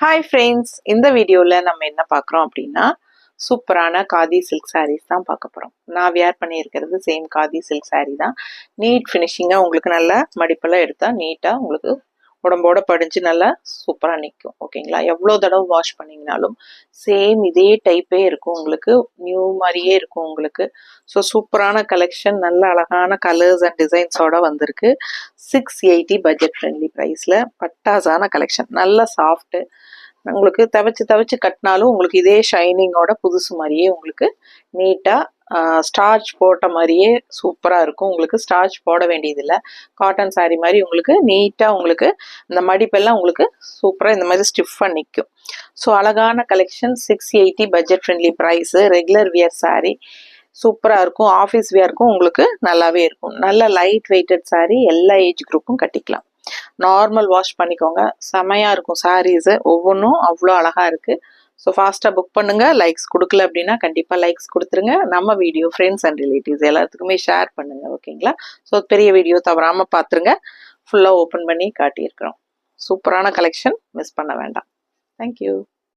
Hi friends, இந்த வீடியோவில் நம்ம என்ன பார்க்குறோம் அப்படின்னா சூப்பரான காதி சில்க் சாரீஸ் தான் பார்க்க போகிறோம். நான் வியர் பண்ணியிருக்கிறது சேம் காதி சில்க் சாரீ தான். நீட் ஃபினிஷிங்காக உங்களுக்கு நல்லா மடிப்பெல்லாம் எடுத்தால் நீட்டாக உங்களுக்கு உடம்போட படிஞ்சு நல்லா சூப்பராக நிற்கும். ஓகேங்களா? எவ்வளோ தடவை வாஷ் பண்ணிங்கனாலும் சேம் இதே டைப்பே இருக்கும், உங்களுக்கு நியூ மாதிரியே இருக்கும் உங்களுக்கு. ஸோ சூப்பரான கலெக்ஷன், நல்ல அழகான கலர்ஸ் அண்ட் டிசைன்ஸோட வந்திருக்கு. 680 பட்ஜெட் ஃப்ரெண்ட்லி ப்ரைஸில் பட்டாசான கலெக்ஷன். நல்ல சாஃப்ட்டு, உங்களுக்கு தவச்சு கட்டினாலும் உங்களுக்கு இதே ஷைனிங்கோட புதுசு மாதிரியே உங்களுக்கு நீட்டாக ஸ்டார்ச் போட்ட மாதிரியே சூப்பராக இருக்கும். உங்களுக்கு ஸ்டார்ச் போட வேண்டியதில்லை. காட்டன் சாரீ மாதிரி உங்களுக்கு நீட்டாக உங்களுக்கு இந்த மடிப்பெல்லாம் உங்களுக்கு சூப்பராக இந்த மாதிரி ஸ்டிஃபாக நிற்கும். ஸோ அழகான collection, 680 budget friendly price. Regular wear sari சூப்பராக இருக்கும், ஆஃபீஸ் வியருக்கும் உங்களுக்கு நல்லாவே இருக்கும். நல்ல லைட் வெயிட்டட் சாரீ, எல்லா ஏஜ் குரூப்பும் கட்டிக்கலாம். நார்மல் வாஷ் பண்ணிக்கோங்க, செமையாக இருக்கும் சாரீஸு. ஒவ்வொன்றும் அவ்வளோ அழகாக இருக்குது. ஸோ ஃபாஸ்ட்டாக புக் பண்ணுங்கள். லைக்ஸ் கொடுக்கல அப்படின்னா கண்டிப்பாக லைக்ஸ் கொடுத்துருங்க. நம்ம வீடியோ ஃப்ரெண்ட்ஸ் அண்ட் ரிலேட்டிவ்ஸ் எல்லாத்துக்குமே ஷேர் பண்ணுங்கள். ஓகேங்களா? ஸோ பெரிய வீடியோ தவறாமல் பார்த்துருங்க. ஃபுல்லாக ஓப்பன் பண்ணி காட்டியிருக்கிறோம். சூப்பரான கலெக்ஷன், மிஸ் பண்ண வேண்டாம். தேங்க்யூ.